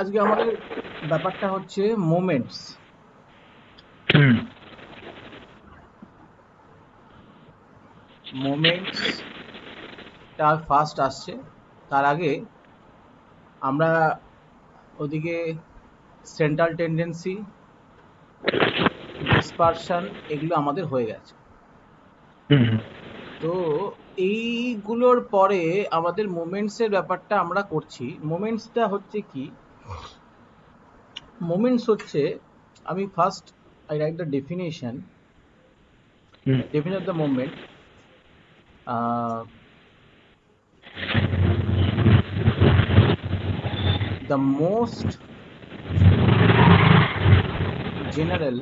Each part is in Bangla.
আজকে আমাদের ব্যাপারটা হচ্ছে মোমেন্টস। মোমেন্টসটা ফার্স্ট আসছে, তার আগে আমরা ওদিকে সেন্ট্রাল টেন্ডেন্সি, ডিসপারশন এগুলো আমাদের হয়ে গেছে। তো এইগুলোর পরে আমাদের মোমেন্টসের ব্যাপারটা আমরা করছি। মোমেন্টসটা হচ্ছে কি? মোমেন্টস হচ্ছে, আমি first I write the definition of the moment. The most general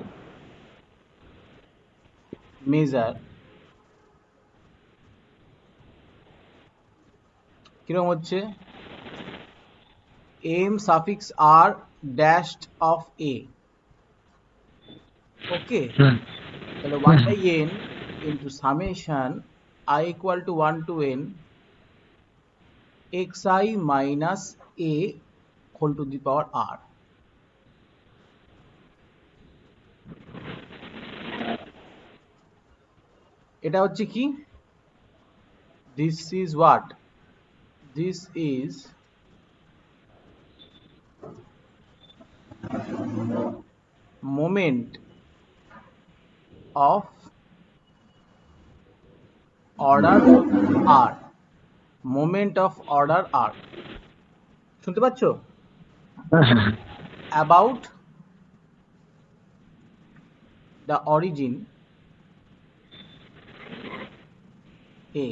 measure কিরকম হচ্ছে m suffix r dashed of a, ওকে? তাহলে 1 by n into summation I equal to 1 to n xi minus a whole to the power r। এটা হচ্ছে কি? This is what? This is moment of order r, moment of order r। শুনতে পাচ্ছ? About the origin a,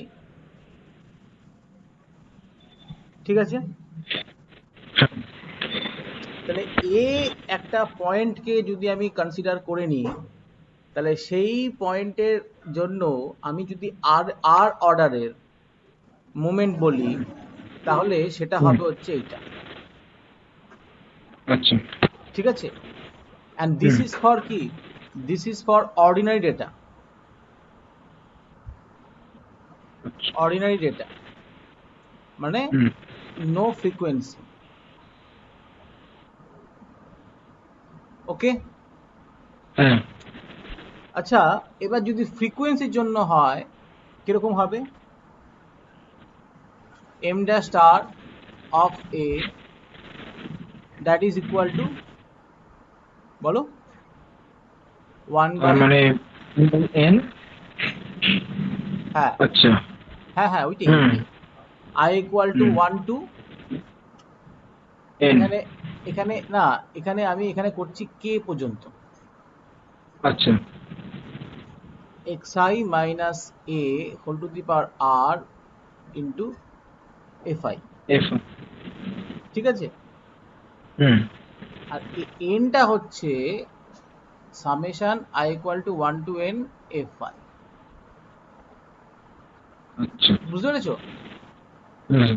ঠিক আছে? তাহলে এ একটা পয়েন্টকে যদি আমি কনসিডার করে নিই, তাহলে সেই পয়েন্টের জন্য আমি যদি আর আর অর্ডারের মুভমেন্ট বলি, তাহলে সেটা হবে হচ্ছে এইটা, আচ্ছা, ঠিক আছে? অ্যান্ড দিস ইজ ফর কি? This is for ordinary data. Ordinary data মানে নো ফ্রিকোয়েন্সি, ওকে? আচ্ছা, এবার যদি ফ্রিকোয়েন্সির জন্য হয় কিরকম হবে? m dash r of a that is equal to, বলো, 1 by মানে n। হ্যাঁ আচ্ছা, হ্যাঁ হ্যাঁ ওইটাই, i equal to 1 to n। এখানে এখানে না, এখানে আমি এখানে করছি k পর্যন্ত, আচ্ছা, xi minus a whole to the power r into fi, f। ঠিক আছে? হুম, আর nটা হচ্ছে summation i equal to 1 to n fi। আচ্ছা, বুঝতে পেরেছো? হুম,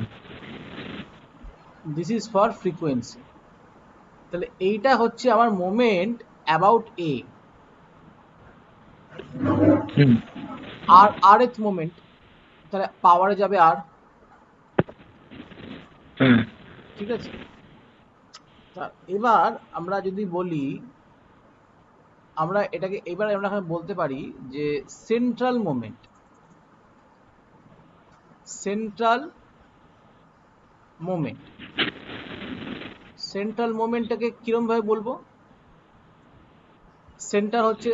দিস ইজ ফর ফ্রিকোয়েন্সি। তাহলে এইটা হচ্ছে আমার মোমেন্ট অ্যাবাউট এ, হুম, আর আর এর মোমেন্ট, তাহলে পাওয়ারে যাবে আর, হ্যাঁ, ঠিক আছে? তা এবার আমরা যদি বলি, আমরা এটাকে এবার আমরা বলতে পারি যে central moment. Central moment, central মোমেন্টটাকে কিরম ভাবে বলবো? সেন্টার হচ্ছে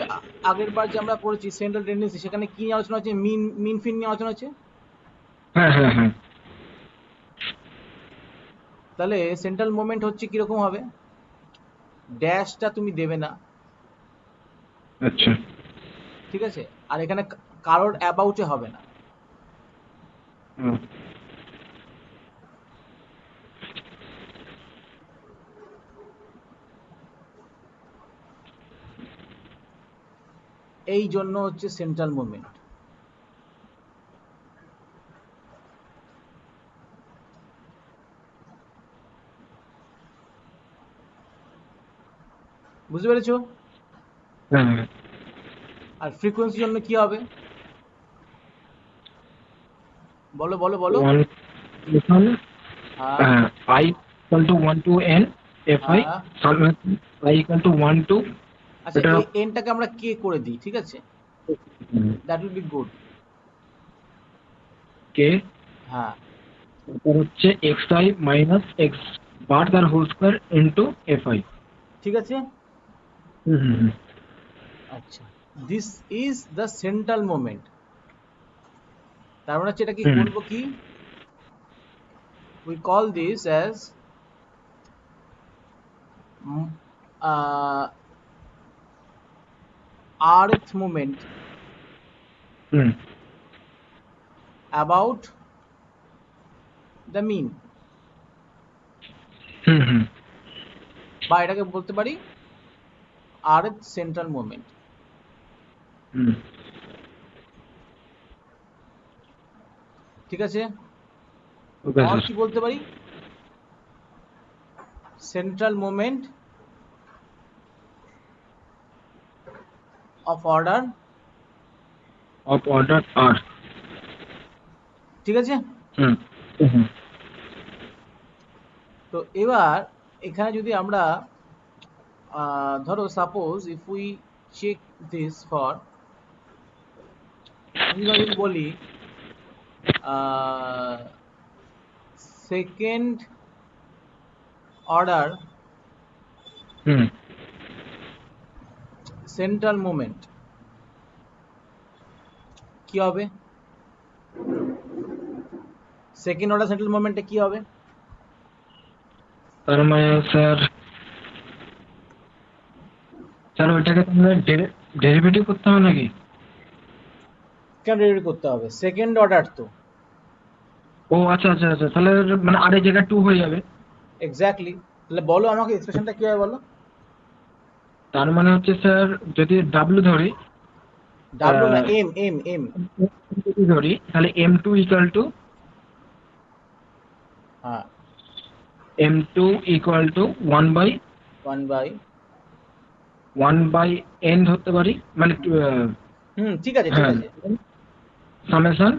আগের বার যে আমরা পড়েছি সেন্ট্রাল টেন্ডেন্সি, সেখানে কি নিয়ে আলোচনা হচ্ছে? মিন মিন ফিন নিয়ে আলোচনা হচ্ছে। হ্যাঁ, হ্যাঁ, হ্যাঁ, তাহলে সেন্ট্রাল মোমেন্ট হচ্ছে কিরকম হবে? ড্যাশটা তুমি দেবে না, আচ্ছা, ঠিক আছে? আর এখানে কারোর অ্যাবাউটে হবে না। হুম, এই জন্য হচ্ছে সেন্ট্রাল মুভমেন্ট। বুঝতে পেরেছো? হ্যাঁ, আর ফ্রিকোয়েন্সির জন্য কি হবে? বলো বলো বলো। ওয়ান, এখানে হ্যাঁ i equal to 1 to n fi summation I equal to 1 to আচ্ছা এটা এই এনটাকে আমরা কে করে দিই, ঠিক আছে, that will be good. k হ্যাঁ তারপর হচ্ছে xi মাইনাস x বার তার হোল স্কয়ার ইনটু fi। ঠিক আছে। হুম হুম হুম আচ্ছা, this is the central moment. তার মানে হচ্ছে এটাকে হুম বলবো কি, we call this as earth moment hmm about the mean, হুম হুম বা এটাকে বলতে পারি আর্থ সেন্ট্রাল মোমেন্ট। হুম ঠিক আছে, ওকে আর স্যার। কি বলতে পারি, central moment of order, of order r। ঠিক আছে। হুম হুম তো এবার এখানে যদি আমরা ধরো suppose if we check this for, আমি যদি বলি second order hmm central moment কি হবে, সেকেন্ড অর্ডার সেন্ট্রাল মোমেন্টে কি হবে? তার মানে স্যার স্যার ওইটাকে তাহলে ডেরিভেটিভ করতে হবে নাকি? কেন রেডি করতে হবে, সেকেন্ড অর্ডার তো। ও আচ্ছা আচ্ছা আচ্ছা, তাহলে মানে আর এই জায়গায় 2 হয়ে যাবে। এক্স্যাক্টলি, তাহলে বলো আমাকে এক্সপ্রেশনটা কি হবে বলো। তার মানে হচ্ছে স্যার যদি ডাব্লিউ ধরি, ডাব্লিউ না, এম এম এম। যদি ধরি তাহলে m2 ইকুয়াল টু হ্যাঁ, m2 equal to 1 by one by, 1 by n ধরতে পারি, মানে ঠিক আছে ঠিক হ্যাঁ আছে। Summation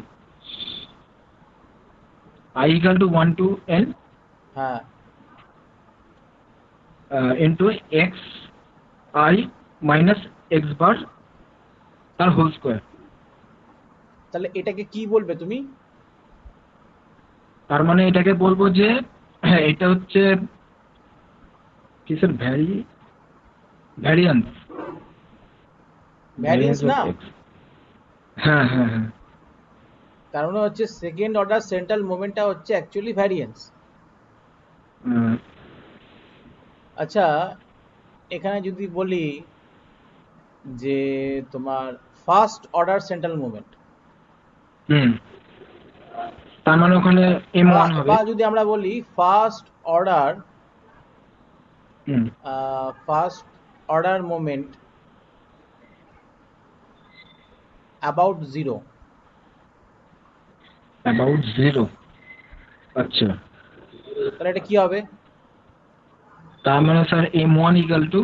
i equal to 1 to n হ্যাঁ, into x i minus x bar তার হোল স্কোয়ার। তাহলে এটাকে কি বলবে তুমি? তার মানে এটাকে বলবো যে হ্যাঁ এটা হচ্ছে কিসের ভ্যারিয়েন্স ভ্যারিয়েন্স অফ না, এক্স। হ্যাঁ হ্যাঁ হ্যাঁ তার মানে হচ্ছে সেকেন্ড অর্ডার সেন্ট্রাল মোমেন্টটা হচ্ছে অ্যাকচুয়ালি ভ্যারিয়েন্স। হুম আচ্ছা, এখানে যদি বলি যে তোমার ফার্স্ট অর্ডার সেন্ট্রাল মোমেন্ট, হুম, তার মানে ওখানে m1 হবে। বা যদি আমরা বলি first order, hmm first order moment about zero, about 0। আচ্ছা, তাহলে এটা কি হবে? তার মানে স্যার m1 ইকুয়াল টু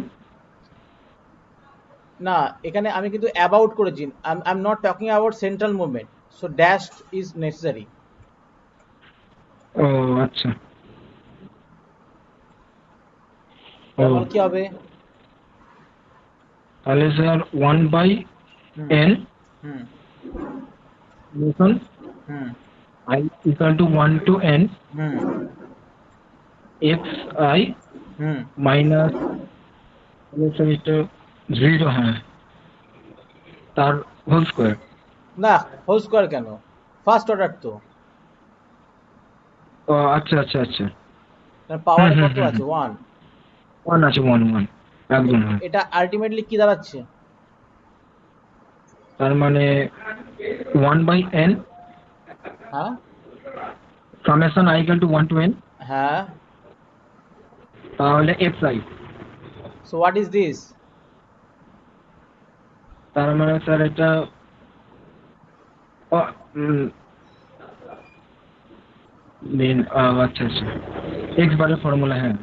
না, এখানে আমি কিন্তু অ্যাবাউট করেছি, I am not talking about central movement, so dash is necessary. ও আচ্ছা ও, তারপর কি হবে? তাহলে স্যার 1 বাই হুম n হুম লিখুন হুম i equal to 1 to n হুম এক্স আই হুম মাইনাস স্যার এটা 0, হ্যাঁ তার হোল স্কোয়ার। না, হোল স্কোয়ার কেন, ফার্স্ট অর্ডার তো, ও আচ্ছা আচ্ছা আচ্ছা। তার হুম পাওয়ারে হুম কত হুম আছে, হুম, ওয়ান। 1 আছে, 1 1 একদম হ্যাঁ। এটা আলটিমেটলি কি দাঁড়াচ্ছে? তার মানে 1 বাই n হ্যাঁ summation i equal to 1 to n, হ্যাঁ, তাহলে x i. So what is this? তার মানে স্যার এটা মেন, আচ্ছা আচ্ছা এক্স বারের ফর্মুলা, হ্যাঁ।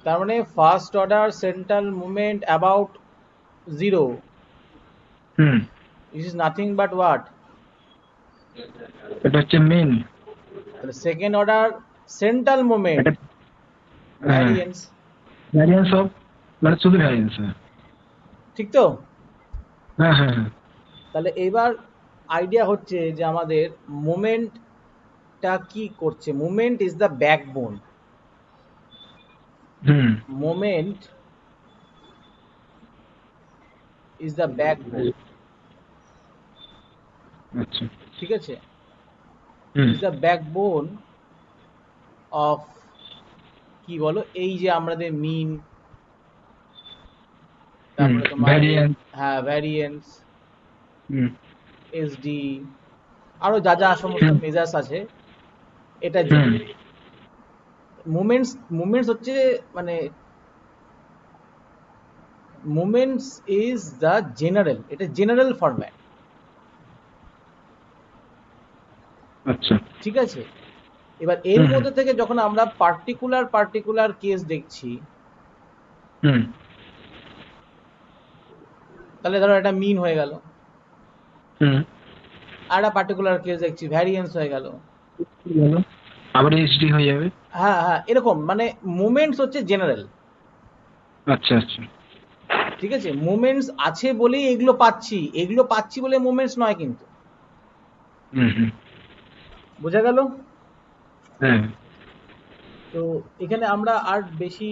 তার মানে first order central movement about zero, hmm, this is nothing but what, এটা হচ্ছে মেন। তাহলে সেকেন্ড অর্ডার সেন্ট্রাল মুভমেন্ট এটা হ্যাঁ ভ্যারিয়েন্স। ভ্যারিয়েন্স অফ মানে শুধু ভ্যারিয়েন্স। ঠিক তো? হ্যাঁ হ্যাঁ হ্যাঁ। তাহলে এবার আইডিয়া হচ্ছে যে আমাদের মোমেন্টটা কি করছে। Moment is the backbone. Hmm moment is the backbone. আচ্ছা। ঠিক আছে? হুম ইজ দ্য ব্যাকবোন অফ কি বলো, এই যে আমাদের মিন, হুম তারপরে তোমার ভ্যারিয়েন্স। হ্যাঁ ভ্যারিয়েন্স, হুম এসডি, আরো যা যা সমস্ত হুম মেজার্স আছে এটার হুম জন্য। মোমেন্টস, মোমেন্টস হচ্ছে মানে মোমেন্টস ইজ দ্য জেনারেল, এটা জেনারেল ফরম্যাট। আচ্ছা। ঠিক আছে? এবার এর হুম হুম মধ্যে থেকে যখন আমরা পার্টিকুলার পার্টিকুলার কেস দেখছি, হুম তাহলে ধরো এটা মিন হয়ে গেল, হুম আর একটা পার্টিকুলার কেস দেখছি ভ্যারিয়েন্স হয়ে গেল। বলো। আবার এইচডি হয়ে যাবে। হ্যাঁ হ্যাঁ, এরকম মানে মোমেন্টস হচ্ছে জেনারেল। আচ্ছা আচ্ছা। ঠিক আছে? মোমেন্টস আছে বলেই এগুলো পাচ্ছি, এগুলো পাচ্ছি বলে মোমেন্টস নয় কিন্তু। হুম হুম বোঝা গেল? হ্যাঁ। তো এখানে আমরা আর বেশি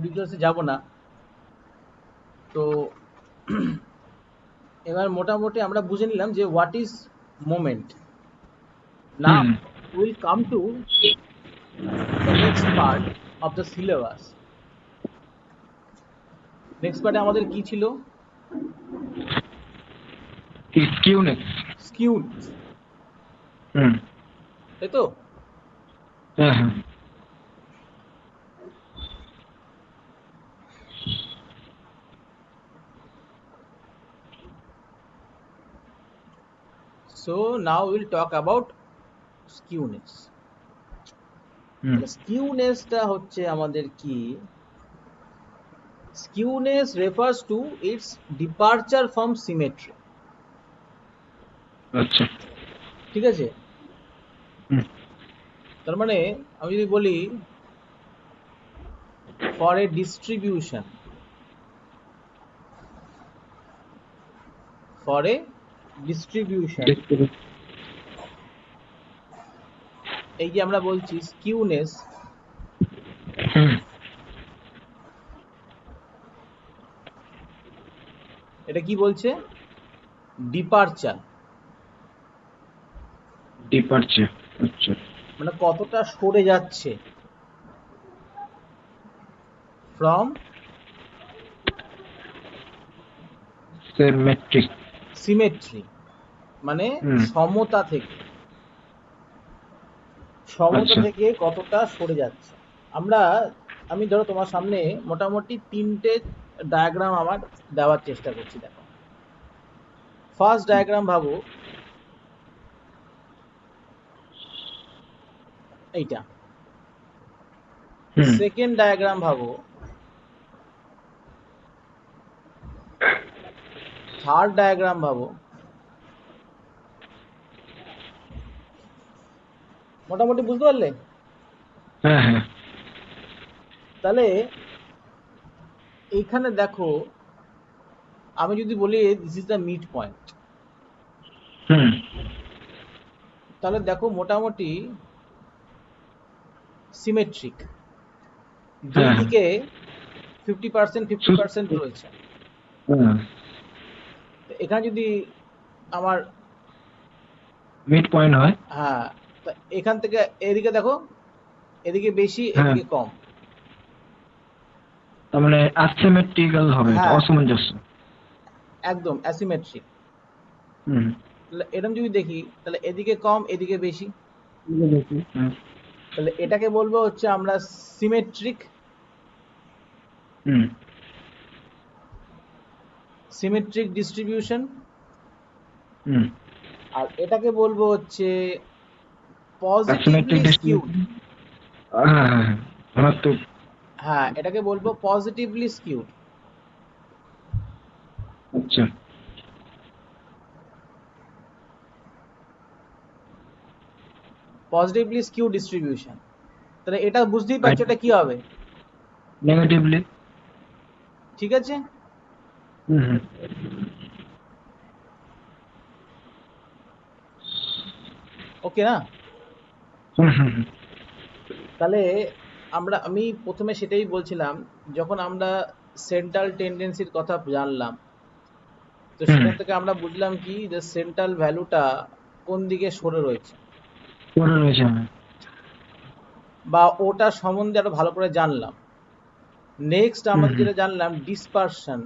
ডিটেলসে যাব না। তো এবার মোটামুটি আমরা বুঝে নিলাম যে what is moment. Now hmm will come to the next part of the syllabus. Next পার্টে আমাদের কি ছিল? স্কিউনেস। স্কিউনেস, হুম তাই তো? হ্যাঁ হ্যাঁ। So now will talk about skewness. হুম তাহলে স্কিউনেসটা হচ্ছে আমাদের কি? Skewness refers to its departure from symmetry. আচ্ছা। ঠিক আছে? হুম তার মানে আমি যদি বলি for a distribution, for a distribution, এই যে আমরা বলছি স্কিউনেস, হুম এটা কি বলছে? Departure, departure. আচ্ছা। মানে কতটা সরে যাচ্ছে ফ্রম সিমেট্রিক। সিমেট্রি, মানে হুম সমতা থেকে, সমতা আচ্ছা। থেকে কতটা সরে যাচ্ছে। আমরা, আমি ধরো তোমার সামনে মোটামুটি তিনটে ডায়াগ্রাম আমার দেওয়ার চেষ্টা করছি। দেখো, ফার্স্ট ডায়াগ্রাম ভাবো এইটা, হুম সেকেন্ড ডায়াগ্রাম ভাবো, থার্ড ডায়াগ্রাম ভাবো। মোটামুটি বুঝতে পারলে? হ্যাঁ হ্যাঁ। তাহলে এইখানে দেখো, আমি যদি বলি this is the mid point, হুম তাহলে দেখো মোটামুটি সিমেট্রিক, দুই হ্যাঁ হ্যাঁ। দিকে 50% 50% সুস্থ। রয়েছে। হ্যাঁ। তো এখানে যদি আমার, মিড পয়েন্ট হয়। হ্যাঁ, তা এখান থেকে এদিকে দেখো, এদিকে বেশি হ্যাঁ। এদিকে কম। তার মানে অ্যাসিমেট্রিক্যাল হবে, এটা হ্যাঁ, অসামঞ্জস্য। একদম অ্যাসিমেট্রিক। হুম তাহলে এরকম যদি দেখি, তাহলে এদিকে কম এদিকে বেশি, হ্যাঁ। তাহলে এটাকে বলবো হচ্ছে আমরা সিমেট্রিক, হুম সিমেট্রিক ডিস্ট্রিবিউশন। হুম আর এটাকে বলবো হচ্ছে অ্যাসিমেট্রিক পজিটিভলি স্কিউড। ডিস্ট্রিবিউশন। হ্যাঁ হ্যাঁ হ্যাঁ। ধনাত্মক। হ্যাঁ, এটাকে বলবো পজিটিভলি স্কিউড। আচ্ছা। Positively skew distribution. তাহলে এটা বুঝতেই পারছো এটা কি হবে? নেগেটিভলি। ঠিক আছে? হুম হুম ওকে না? হুম হুম হুম তাহলে আমি প্রথমে সেটাই বলছিলাম, যখন আমরা সেন্ট্রাল টেন্ডেন্সির কথা জানলাম, তো হুম, সেখান থেকে আমরা বুঝলাম কি যে সেন্ট্রাল ভ্যালুটা কোন দিকে সরে রয়েছে, পড়ে রয়েছে হ্যাঁ। বা ওটা সম্বন্ধে আরো ভালো করে জানলাম। নেক্সট হুম আমাদের হুম যেটা জানলাম ডিসপারশন,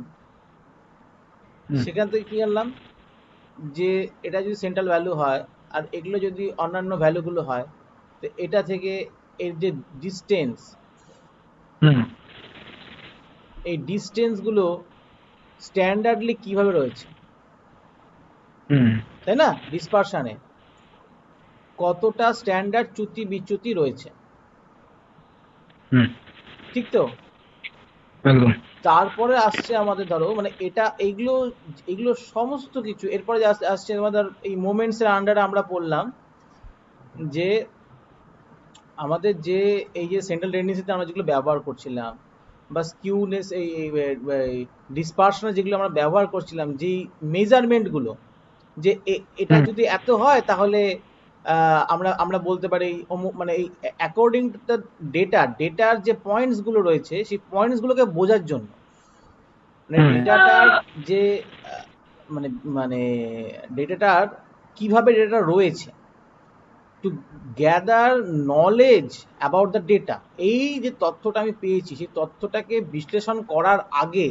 হুম সেখান থেকে কি জানলাম যে এটা যদি সেন্ট্রাল ভ্যালু হয় আর এগুলো যদি অন্যান্য ভ্যালুগুলো হয়, তো এটা থেকে এর যে ডিস্টেন্স, হুম এই ডিস্টেন্সগুলো স্ট্যান্ডার্ডলি কিভাবে রয়েছে, হুম তাই না? ডিসপারশনে কতটা স্ট্যান্ডার্ড চ্যুতি বিচ্যুতি রয়েছে, হুম ঠিক তো? একদম। তারপরে আসছে আমাদের, ধরো মানে এটা এইগুলো এগুলো সমস্ত কিছু, এরপরে যে আসছে আমাদের এই মোমেন্টস এর আন্ডারে আমরা পড়লাম যে আমাদের যে এই যে সেন্ট্রাল টেন্ডেন্সিতে আমরা যেগুলো ব্যবহার করছিলাম, বা স্কিউনেস, এই ডিসপারশনে যেগুলো আমরা ব্যবহার করছিলাম, যেই মেজারমেন্টগুলো, যে এটা হুম যদি এত হয় তাহলে আমরা আমরা বলতে পারি মানে এই অ্যাকর্ডিং টু দ্য ডেটার যে পয়েন্টস গুলো রয়েছে, সেই পয়েন্টস গুলোকে বোঝার জন্য, মানে হুম ডেটাটার যে আহ, মানে মানে ডেটাটার কিভাবে ডেটা রয়েছে, two gather knowledge about the data, এই যে তথ্যটা আমি পেয়েছি সেই তথ্যটাকে বিশ্লেষণ করার আগে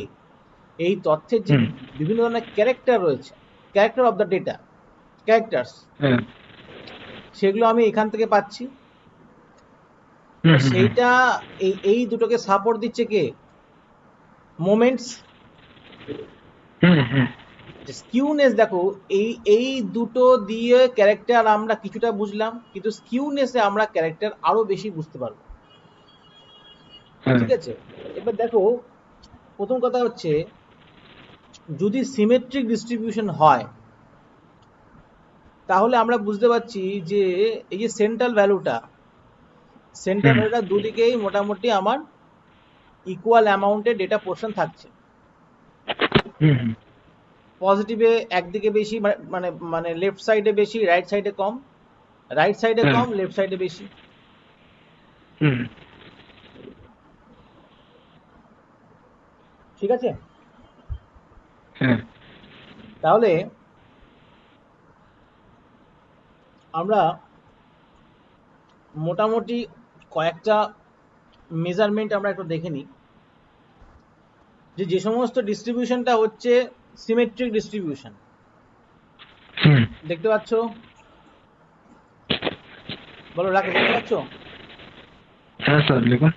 এই তথ্যের যে হুম বিভিন্ন ধরনের ক্যারেক্টার রয়েছে, character of the data, characters, হ্যাঁ। সেগুলো আমি এখান থেকে পাচ্ছি। হুম আর হুম হুম সেইটা এই দুটোকে সাপোর্ট দিচ্ছে কে? মোমেন্টস। হুম হুম স্কিউনেস দেখো, এই এই দুটো দিয়ে ক্যারেক্টার আমরা কিছুটা বুঝলাম, কিন্তু স্কিউনেসে আমরা ক্যারেক্টার আরো বেশি বুঝতে পারবো। হ্যাঁ। ঠিক আছে? এবার দেখো, প্রথম কথা হচ্ছে, যদি সিমেট্রিক ডিস্ট্রিবিউশন হয় তাহলে আমরা বুঝতে পারছি যে এই যে সেন্ট্রাল হুম ভ্যালুটা দুদিকেই মোটামুটি আমার ইকুয়াল অ্যামাউন্টের ডেটা পোর্শন থাকছে। হুম হুম পজিটিভে একদিকে বেশি, মানে মানে লেফট সাইডে বেশি, রাইট সাইডে কম, রাইট সাইডে হ্যাঁ। কম, লেফট সাইডে বেশি। হুম ঠিক আছে? হ্যাঁ। তাহলে আমরা মোটামুটি কয়েকটা মেজারমেন্ট আমরা একটু দেখে নিই, যে যে সমস্ত ডিস্ট্রিবিউশনটা হচ্ছে সিমেট্রিক ডিস্ট্রিবিউশন। হুম দেখতে পাচ্ছ? বলো রাকেশ, দেখতে পাচ্ছ? হ্যাঁ স্যার লিখুন।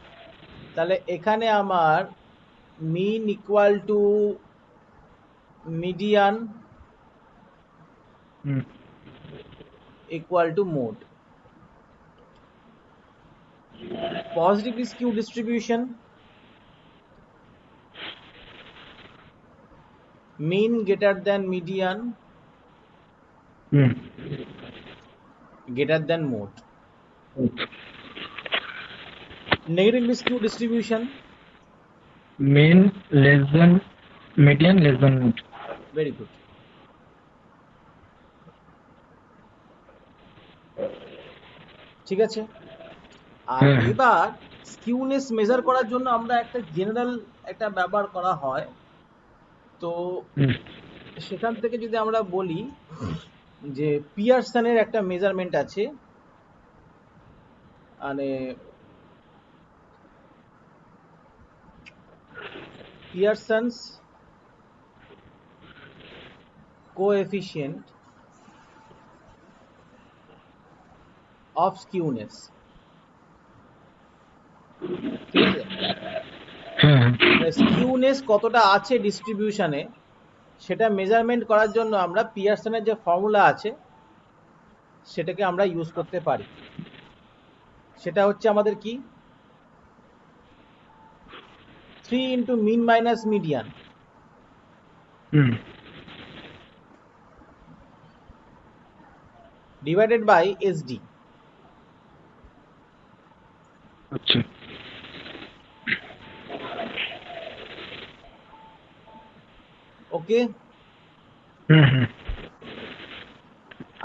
তাহলে এখানে আমার mean equal to median hmm equal to mode. Positive skew distribution, mean greater than median hmm greater than mode. Negative skew distribution, mean less than median less than mode. Very good. ঠিক আছে? আর হ্যাঁ হ্যাঁ। এবার স্কিউনেস মেজার করার জন্য আমরা একটা জেনারেল একটা ব্যবহার করা হয়, তো হুম সেখান থেকে যদি আমরা বলি যে পিয়ারসনের একটা মেজারমেন্ট আছে, মানে পিয়ারসনস কোএফিসিয়েন্ট অফ স্কিউনেস। ঠিক আছে? হ্যাঁ হ্যাঁ। স্কিউনেস কতটা আছে ডিস্ট্রিবিউশনে, সেটা মেজারমেন্ট করার জন্য আমরা পিয়ারসনের যে ফর্মুলা আছে সেটাকে আমরা ইউজ করতে পারি। সেটা হচ্ছে আমাদের কি, 3 into mean minus median hmm divided by SD. আচ্ছা। ওকে। হুম হুম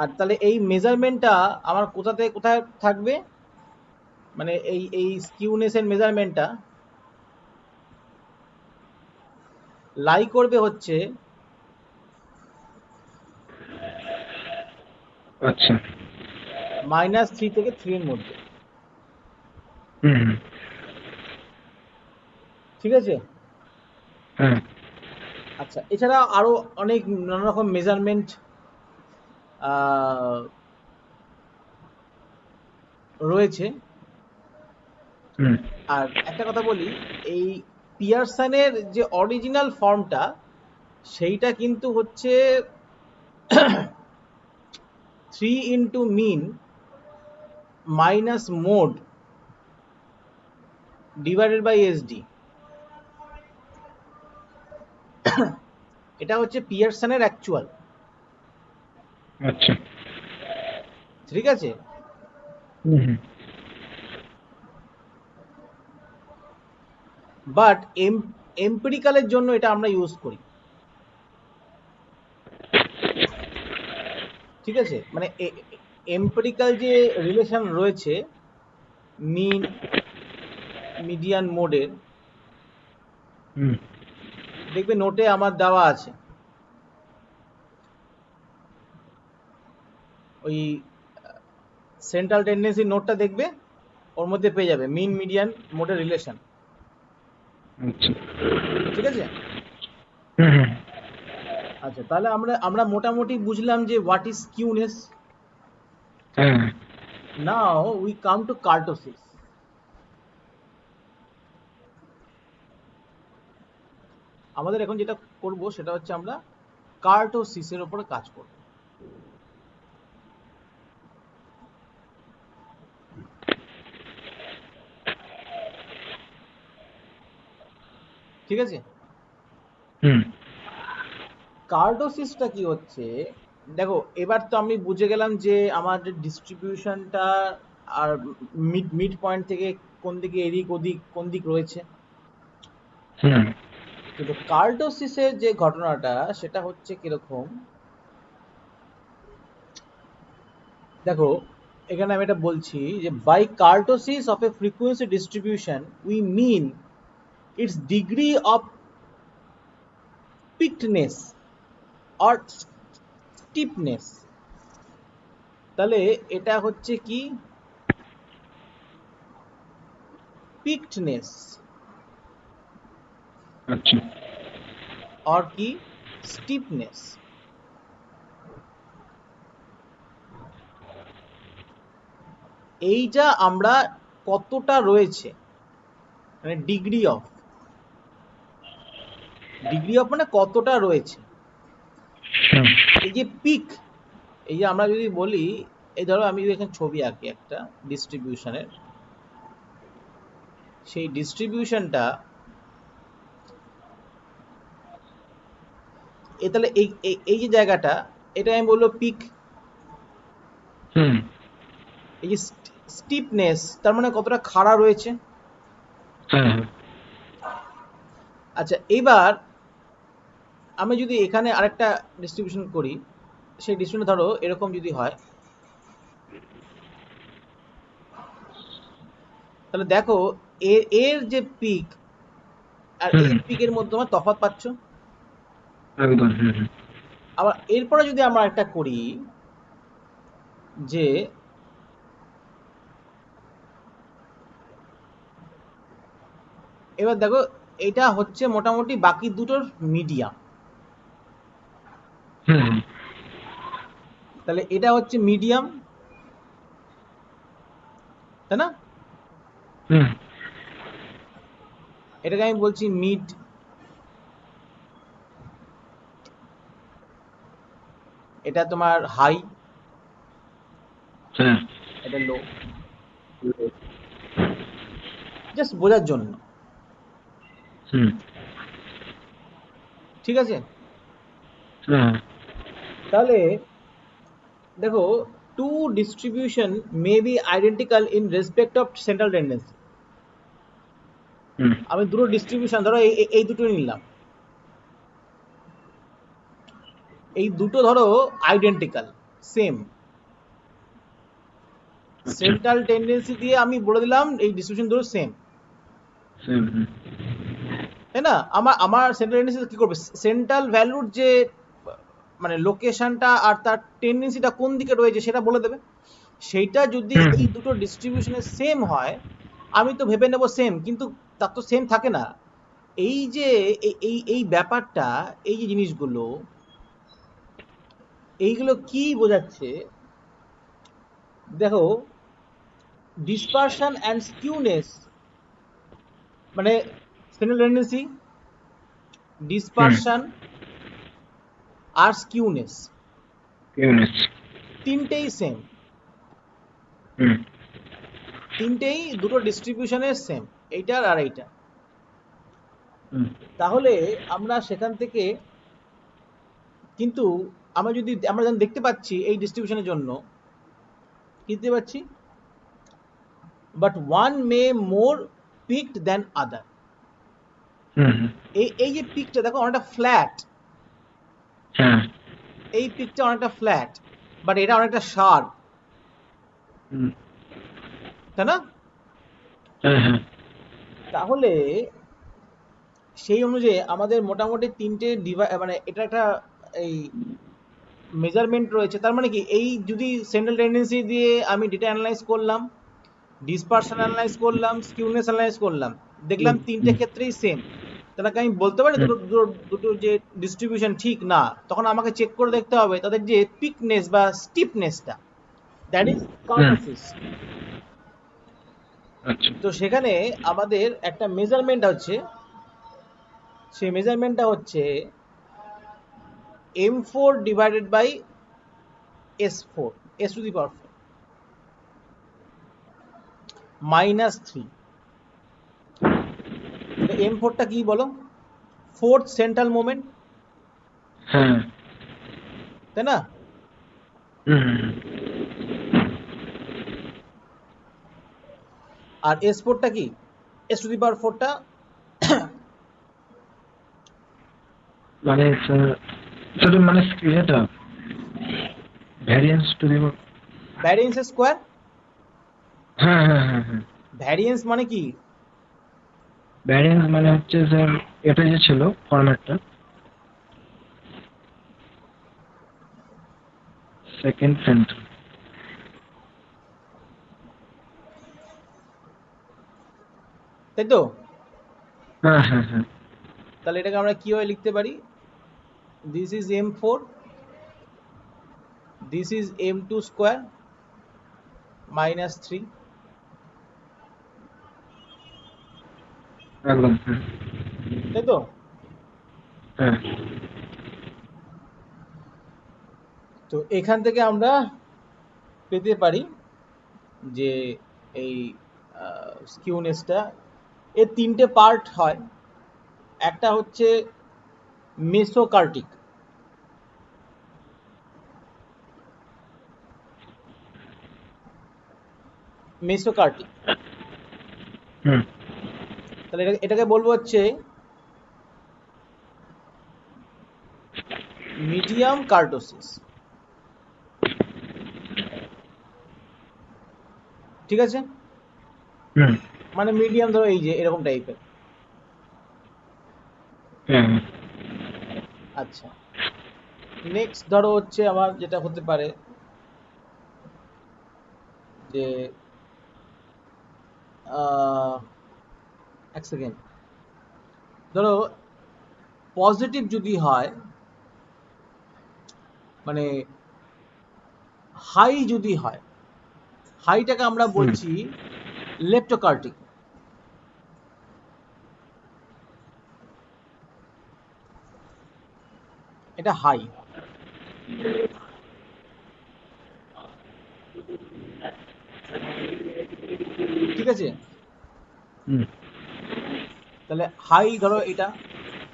আর তাহলে এই মেজারমেন্টটা আমার কোথা থেকে কোথায় থাকবে, মানে এই স্কিউনেসের মেজারমেন্টটা লাই করবে হচ্ছে আচ্ছা। -3 থেকে 3 এর মধ্যে। হুম হুম ঠিক আছে। হ্যাঁ। আচ্ছা, এছাড়া আরো অনেক নানা রকম মেজারমেন্ট রয়েছে। হুম আর একটা কথা বলি, এই পিয়ারসনের যে অরিজিনাল ফর্মটা সেইটা কিন্তু হচ্ছে 3 × mean minus mode divided by SD. এটা হচ্ছে পিয়ারসনের অ্যাকচুয়াল। আচ্ছা। ঠিক আছে। হুম হুম বাট এম্পিরিক্যালের জন্য এটা আমরা ইউজ করি। ঠিক আছে, মানে এম্পিরিক্যাল যে রিলেশন রয়েছে মিন মিডিয়ান মোডের, হুম দেখবে নোটে আমার দেওয়া আছে। ওই সেন্ট্রাল টেন্ডেন্সি নোটটা দেখবে, ওর মধ্যে পেয়ে যাবে মিন মিডিয়ান মোডের রিলেশন। আচ্ছা। ঠিক আছে। হুম হুম আচ্ছা, তাহলে আমরা আমরা মোটামুটি বুঝলাম যে হোয়াট ইজ স্কিউনেস। হ্যাঁ। Now we come to kurtosis. আমাদের এখন যেটা করব সেটা হচ্ছে আমরা কার্টোসিসের উপরে কাজ করব। ঠিক আছে। হুম কার্টোসিসটা কি হচ্ছে, দেখো এবার তো আমি বুঝে গেলাম যে আমার যে ডিস্ট্রিবিউশনটা আর মিড মিড পয়েন্ট থেকে কোন দিকে এদিক ওদিক কোন দিক রয়েছে। হুম কিন্তু কার্টোসিসের যে ঘটনাটা সেটা হচ্ছে কিরকম, দেখো এখানে আমি এটা বলছি যে by kurtosis of a frequency distribution we mean its degree of peakedness or steepness. তাহলে এটা হচ্ছে কি পিকডনেস আচ্ছা। অর কি স্টিপনেস। এইটা আমরা কতটা রয়েছে, মানে ডিগ্রি অফ মানে কতটা রয়েছে। হুম এই যে পিক, এই যে আমরা যদি বলি, এই ধরো আমি যদি এখানে ছবি আঁকি একটা ডিস্ট্রিবিউশনের, সেই ডিস্ট্রিবিউশনটা এ তাহলে এই যে জায়গাটা, এটা আমি বলবো পিক। হুম এই যে স্টিপনেস তার মানে কতটা খাড়া রয়েছে। হ্যাঁ হ্যাঁ। আচ্ছা, এবার আমি যদি এখানে আরেকটা ডিস্ট্রিবিউশন করি, সেই ডিস্ট্রিবিউশন ধরো এরকম যদি হয়, তাহলে দেখো এর এর যে পিক আর হুম এই পিকের মধ্যে তোমার তফাৎ পাচ্ছ। একদম। হুম হুম আবার এরপরে যদি আমরা একটা করি যে এবার দেখো এটা হচ্ছে মোটামুটি বাকি দুটোর মিডিয়াম। হুম হুম তাহলে এটা হচ্ছে মিডিয়াম, তাই না? হুম এটাকে আমি বলছি মিড। এটা তোমার হাই, হ্যাঁ। এটা লো, জাস্ট বোঝার জন্য। হুম ঠিক আছে। হ্যাঁ। তাহলে দেখো two distribution may be identical in respect of central tendency. হুম আমি দুটো ডিস্ট্রিবিউশন ধরো এই দুটো নিলাম, এই দুটো ধরো আইডেন্টিক্যাল, সেম, আচ্ছা সেন্ট্রাল টেন্ডেন্সি দিয়ে আমি বলে দিলাম এই ডিস্ট্রিবিউশন দুটো সেম, সেম। তাই না? আমার আমার সেন্ট্রাল টেন্ডেন্সি কি করবে, সেন্ট্রাল ভ্যালুর যে মানে লোকেশনটা আর তার টেন্ডেন্সিটা কোন দিকে রয়েছে সেটা বলে দেবে। সেইটা যদি হুম এই হুম দুটো ডিস্ট্রিবিউশনের সেম হয়, আমি তো ভেবে নেব সেম, কিন্তু তার তো সেম থাকে না। এই যে এই ব্যাপারটা, এই যে জিনিসগুলো, এইগুলো কি বোঝাচ্ছে দেখো, ডিসপারশন অ্যান্ড স্কিউনেস, মানে সেন্ট্রাল টেন্ডেন্সি, হুম ডিসপারশন আর স্কিউনেস ইউনিস। তিনটেই সেম, হুম তিনটেই দুটো ডিস্ট্রিবিউশনের সেম, এইটার আর এইটা। হুম তাহলে আমরা সেখান থেকে কিন্তু আমরা যখন দেখতে পাচ্ছি এই ডিস্ট্রিবিউশনের জন্য কি দেখতে পাচ্ছি, but one may more peaked than other. হুম হুম, এই এই যে পিকটা দেখো অনেকটা ফ্ল্যাট, হ্যাঁ এই পিকটা অনেকটা ফ্ল্যাট, বাট এটা অনেকটা শার্প, হুম তাই না? হ্যাঁ হ্যাঁ তাহলে সেই অনুযায়ী আমাদের মোটামুটি তিনটে মানে এটা একটা এই মেজারমেন্ট রয়েছে। তার মানে কি, এই যদি সেন্ট্রাল টেন্ডেন্সি দিয়ে আমি ডেটা অ্যানালাইজ করলাম, ডিসপারশন অ্যানালাইজ করলাম, স্কিউনেস অ্যানালাইজ করলাম, দেখলাম হুম তিনটে হুম ক্ষেত্রেই সেম, তাহলে কি আমি বলতে পারি হুম দুটো দুটো দুটো যে ডিস্ট্রিবিউশন ঠিক না? তখন আমাকে চেক করে দেখতে হবে তাদের যে পিকনেস বা স্টিপনেসটা, দ্যাট ইজ হুম, কার্টোসিস। আচ্ছা তো সেখানে আমাদের একটা মেজারমেন্ট হচ্ছে, সেই মেজারমেন্টটা হচ্ছে M4 divided by S4, S to the power 4 -3। তাহলে M4টা কি বলো? ফোর্থ সেন্ট্রাল মোমেন্ট, হ্যাঁ তাই না? হুম হুম হুম। আর S4টা কি? S টু দি পাওয়ার 4টা মানে সেটা মানে এটা ভ্যারিয়েন্স টু দিব। Variance square. হ্যাঁ হ্যাঁ হ্যাঁ হ্যাঁ, ভ্যারিয়েন্স মানে কি? ভ্যারিয়েন্স মানে হচ্ছে স্যার এটা যে ছিল ফরম্যাটটা, সেকেন্ড সেন্টার। তাই তো? হ্যাঁ হ্যাঁ হ্যাঁ তাহলে এটাকে আমরা কিভাবে লিখতে পারি? This is M4, this is M2 square -3, একদম হ্যাঁ তাই তো? হ্যাঁ তো এখান থেকে আমরা পেতে পারি যে এই স্কিউনেসটা, এর তিনটে পার্ট হয়। একটা হচ্ছে মেসোকার্টিক, মেসোকার্টিক, হুম তাহলে এটাকে বলবো হচ্ছে মিডিয়াম কার্টোসিস, ঠিক আছে? হুম মানে মিডিয়াম ধরো এই যে এরকম টাইপের। হ্যাঁ হ্যাঁ আচ্ছা, নেক্সট ধরো হচ্ছে আমার যেটা হতে পারে যে আহ, এক সেকেন্ড, ধরো পজিটিভ যদি হয়, মানে হাই যদি হয়, হাইটাকে আমরা হুম বলছি লেপ্টোকার্টিক, এটা হাই, ঠিক আছে? হুম তাহলে হাই ধরো এটা,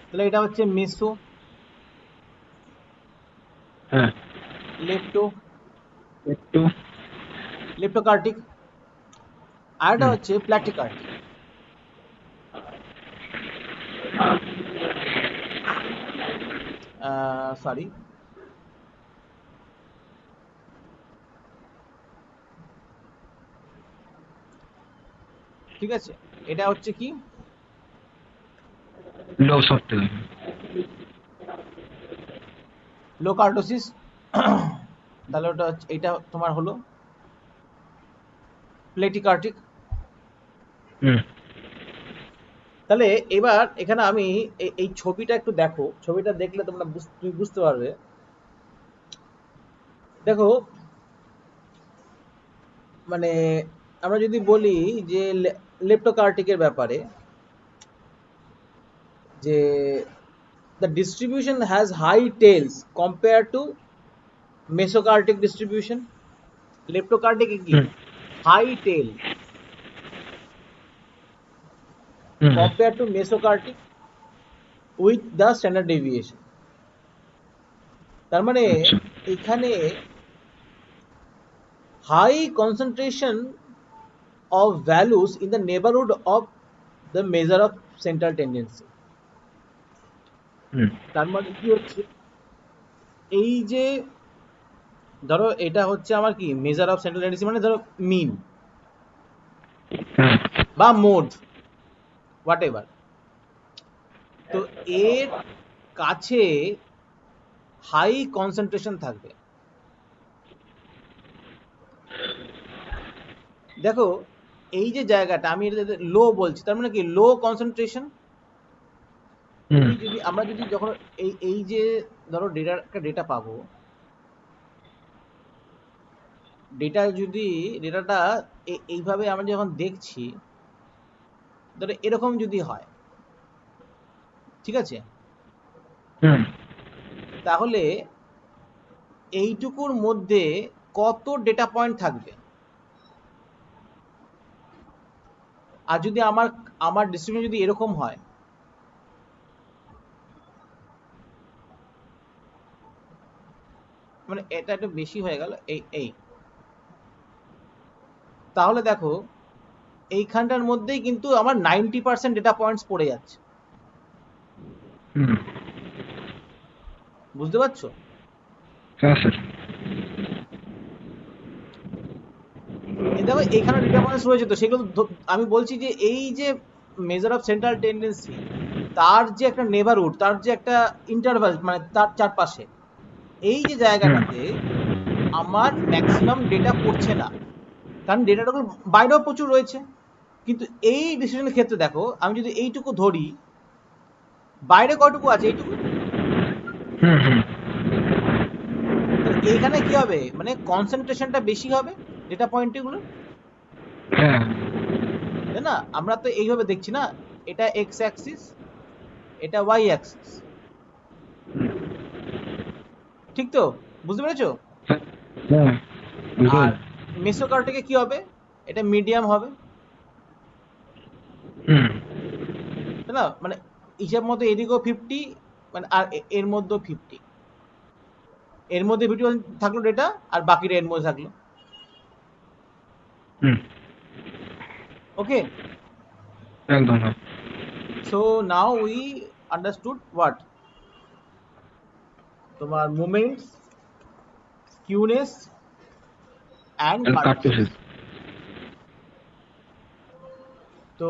তাহলে এটা হচ্ছে মেসো, হ্যাঁ লেপ্টো, একটু লেপ্টোকার্টিক, আর এটা হুম হচ্ছে প্ল্যাটিকার্টিক। সরি, ঠিক আছে, এটা হচ্ছে কি লো সফট লোকার্ডোসিস। তাহলে ওটা এটা তোমার হলো প্লেটিকার্টিক। হুম তাহলে এবার এখানে আমি এই ছবিটা একটু দেখো, ছবিটা দেখলে তোমরা তুমি বুঝতে পারবে। দেখো মানে আমরা যদি বলি যে লেপ্টোকার্টিকের ব্যাপারে, যে the distribution has high tails compared to mesocardic distribution. Leptokurtic কি hmm high tail hmm compared to mesocardic with the standard deviation। তার মানে আচ্ছা এখানে high concentration of values in the neighborhood of the measure of central tendency। হুম তার মানে কি হচ্ছে, এই যে ধরো এটা হচ্ছে আমার কি মেজার অফ সেন্ট্রাল টেন্ডেন্সি, মানে ধরো মিন হ্যাঁ বা মোড হোয়াট এভার। তো এর কাছে হাই কনসেন্ট্রেশন থাকবে। দেখো এই যে জায়গাটা আমি লো বলছি, তার মানে কি লো কনসেন্ট্রেশন। হুম তুমি যদি আমরা যদি যখন এই যে ধরো একটা ডেটা পাবো, ডেটাটা এইভাবে আমরা যখন দেখছি, ধরো এরকম যদি হয়, ঠিক আছে, হুম তাহলে এইটুকুর মধ্যে কত ডেটা পয়েন্ট থাকবে। আর যদি আমার আমার ডিস্ট্রিবিউশন যদি এরকম হয়, মানে এটা একটু বেশি হয়ে গেল এই তাহলে দেখো এইখানটার মধ্যেই কিন্তু আমার 90% ডেটা পয়েন্টস পড়ে যাচ্ছে। হুম বুঝতে পারছো? হ্যাঁ স্যার দেখো এখানে ডেটা পয়েন্টস রয়েছে, তো সেগুলো আমি বলছি যে এই যে মেজার অফ সেন্ট্রাল টেন্ডেন্সি, তার যে একটা নেবারহুড, তার যে একটা ইন্টারভাল, মানে তার চারপাশে এই যে হুম জায়গাটাতে আমার ম্যাক্সিমাম ডেটা পড়ছে না, কারণ ডেটাটা বাইরেও প্রচুর রয়েছে। কিন্তু এই ডিসিশনের ক্ষেত্রে দেখো আমি যদি এইটুকু ধরি, বাইরে কয়টুকু আছে, এইটুকু। হুম হুম তাহলে এইখানে কি হবে, মানে কনসেন্ট্রেশনটা বেশি হবে ডেটা পয়েন্টগুলো, হ্যাঁ তাই না? আমরা তো এইভাবে দেখছি না, এটা এক্স অ্যাক্সিস, এটা ওয়াই অ্যাক্সিস, ঠিক তো? বুঝতে পেরেছো? হ্যাঁ বুঝতে আর পারলাম। মেসোকার্টিকে কি হবে, এটা মিডিয়াম হবে, হুম তাই না? মানে হিসাব মতো এদিকেও 50, মানে আর এর মধ্যেও 50, এর মধ্যে 50 থাকলো ডেটা, আর বাকিটা এর মধ্যে থাকলো। হুম ওকে, একদম হ্যাঁ so now we understood what, তোমার moments, skewness and kurtosis. Kurtosis তো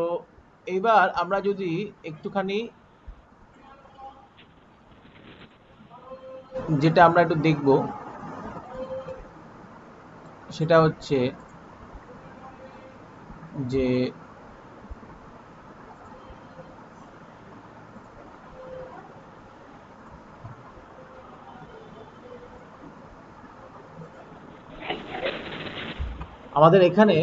এবার আমরা যদি একটুখানি যেটা আমরা একটু দেখব, সেটা হচ্ছে যে আমাদের এখানে